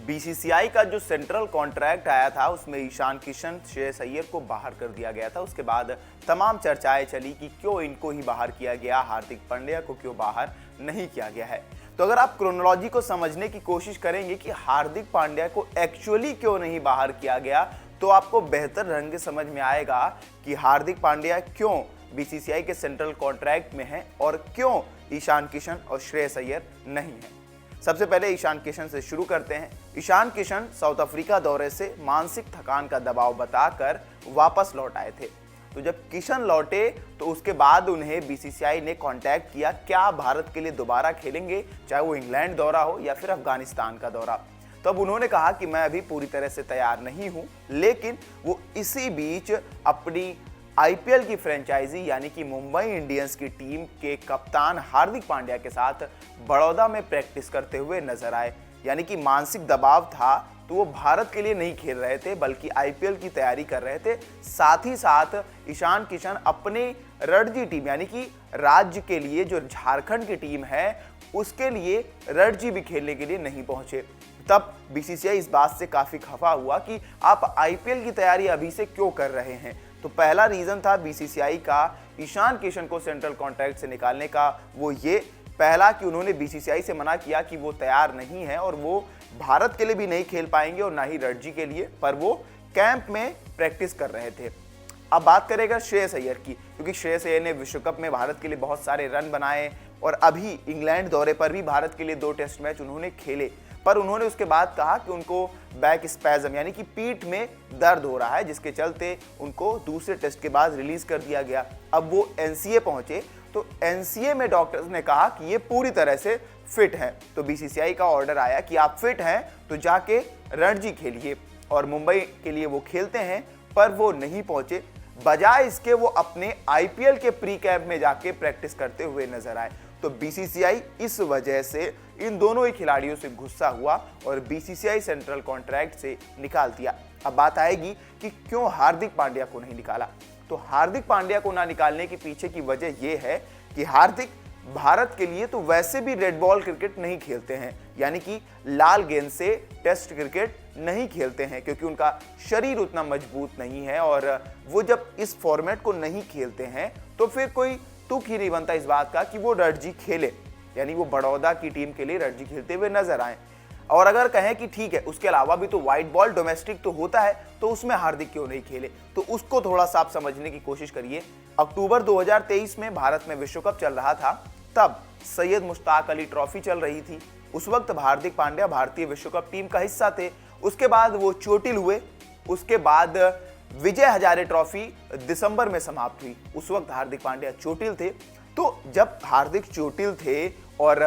BCCI का जो central contract आया था उसमें ईशान किशन, श्रेयस अय्यर को बाहर कर दिया गया था। उसके बाद तमाम चर्चाएं चली कि क्यों इनको ही बाहर किया गया, हार्दिक पांड्या को क्यों बाहर नहीं किया गया है। तो अगर आप क्रोनोलॉजी को समझने की कोशिश करेंगे कि हार्दिक पांड्या को एक्चुअली क्यों नहीं बाहर किया गया, तो आपको बेहतर ढंग से समझ में आएगा कि हार्दिक पांड्या क्यों बीसीसीआई के सेंट्रल कॉन्ट्रैक्ट में है और क्यों ईशान किशन और श्रेयस अय्यर नहीं है। सबसे पहले ईशान किशन से शुरू करते हैं। ईशान किशन साउथ अफ्रीका दौरे से मानसिक थकान का दबाव बताकर वापस लौट आए थे। तो जब किशन लौटे तो उसके बाद उन्हें बीसीसीआई ने कांटेक्ट किया, क्या भारत के लिए दोबारा खेलेंगे, चाहे वो इंग्लैंड दौरा हो या फिर अफगानिस्तान का दौरा। तब उन्होंने कहा कि मैं अभी पूरी तरह से तैयार नहीं हूं, लेकिन वो इसी बीच अपनी आईपीएल की फ्रेंचाइजी यानी कि मुंबई इंडियंस की टीम के कप्तान हार्दिक पांड्या के साथ बड़ौदा में प्रैक्टिस करते हुए नजर आए। यानी कि मानसिक दबाव था तो वो भारत के लिए नहीं खेल रहे थे बल्कि आईपीएल की तैयारी कर रहे थे। साथ ही साथ ईशान किशन अपने रणजी टीम यानी कि राज्य के लिए जो झारखंड की टीम है उसके लिए रणजी भी खेलने के लिए नहीं पहुंचे। तब बीसीसीआई इस बात से काफी खफा हुआ कि आप आईपीएल की तैयारी अभी से क्यों कर रहे हैं। तो पहला रीजन था बीसीसीआई का ईशान किशन को सेंट्रल कॉन्ट्रैक्ट से निकालने का, वो ये पहला कि उन्होंने बीसीसीआई से मना किया कि वो तैयार नहीं है और वो भारत के लिए भी नहीं खेल पाएंगे और ना ही रणजी के लिए, पर वो कैंप में प्रैक्टिस कर रहे थे। अब बात करेगा श्रेयस अय्यर की, क्योंकि श्रेयस अय्यर ने विश्व कप में भारत के लिए बहुत सारे रन बनाए और अभी इंग्लैंड दौरे पर भी भारत के लिए 2 टेस्ट मैच उन्होंने खेले, पर उन्होंने उसके बाद कहा कि उनको बैक स्पैज़म यानी कि पीठ में दर्द हो रहा है, जिसके चलते उनको दूसरे टेस्ट के बाद रिलीज कर दिया गया। अब वो एनसीए पहुंचे तो एनसीए में डॉक्टर्स ने कहा कि ये पूरी तरह से फिट हैं। तो बीसीसीआई का ऑर्डर आया कि आप फिट हैं तो जाके रणजी खेलिए, और मुंबई के लिए वो खेलते हैं, पर वो नहीं पहुंचे। बजाय इसके वो अपने आईपीएल के प्री कैंप में जाके प्रैक्टिस करते हुए नजर आए। तो बीसीसीआई इस वजह से इन दोनों ही खिलाड़ियों से गुस्सा हुआ और बीसीसीआई सेंट्रल कॉन्ट्रैक्ट से निकाल दिया। अब बात आएगी कि क्यों हार्दिक पांड्या को नहीं निकाला। तो हार्दिक पांड्या को ना निकालने के पीछे की वजह यह है कि हार्दिक भारत के लिए तो वैसे भी रेड बॉल क्रिकेट नहीं खेलते हैं, यानी कि लाल गेंद से टेस्ट क्रिकेट नहीं खेलते हैं, क्योंकि उनका शरीर उतना मजबूत नहीं है। और वो जब इस फॉर्मेट को नहीं खेलते हैं तो फिर कोई तुक ही नहीं बनता इस बात का कि वो रणजी खेले, यानी वो बड़ौदा की टीम के लिए रणजी खेलते हुए नजर आए। और अगर कहें कि ठीक है उसके अलावा भी तो व्हाइट बॉल डोमेस्टिक तो होता है, तो उसमें हार्दिक क्यों नहीं खेले, तो उसको थोड़ा सा आप समझने की कोशिश करिए। अक्टूबर 2023 में भारत में विश्व कप चल रहा था, तब सैयद मुश्ताक अली ट्रॉफी चल रही थी। उस वक्त हार्दिक पांड्या भारतीय विश्व कप टीम का हिस्सा थे। उसके बाद वो चोटिल हुए, उसके बाद विजय हजारे ट्रॉफी दिसंबर में समाप्त हुई। उस वक्त हार्दिक पांड्या चोटिल थे। तो जब हार्दिक चोटिल थे और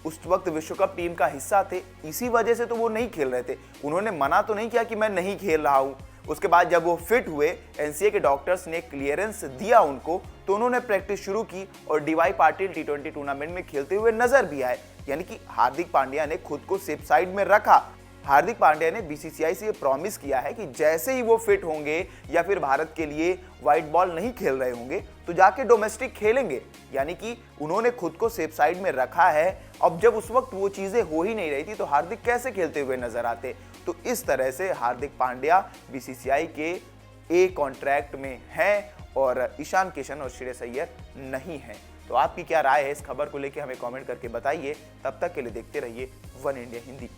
उस वक्त विश्व कप टीम का हिस्सा थे, इसी वजह से तो वो नहीं खेल रहे थे। उन्होंने मना तो नहीं किया कि मैं नहीं खेल रहा हूं। उसके बाद जब वो फिट हुए, एनसीए के डॉक्टर्स ने क्लियरेंस दिया उनको, तो उन्होंने प्रैक्टिस शुरू की और डीवाई पाटिल टी20 टूर्नामेंट में खेलते हुए नजर भी आए। यानी कि हार्दिक पांड्या ने खुद को सेफ साइड में रखा। हार्दिक पांड्या ने बीसीसीआई से ये प्रॉमिस किया है कि जैसे ही वो फिट होंगे या फिर भारत के लिए व्हाइट बॉल नहीं खेल रहे होंगे तो जाके डोमेस्टिक खेलेंगे। यानी कि उन्होंने खुद को सेफ साइड में रखा है। अब जब उस वक्त वो चीजें हो ही नहीं रही थी तो हार्दिक कैसे खेलते हुए नजर आते। तो इस तरह से हार्दिक पांड्या बीसीसीआई के ए कॉन्ट्रैक्ट में हैं और ईशान किशन और श्रेयस अय्यर नहीं हैं। तो आपकी क्या राय है इस खबर को लेकर हमें कमेंट करके बताइए। तब तक के लिए देखते रहिए वन इंडिया हिंदी।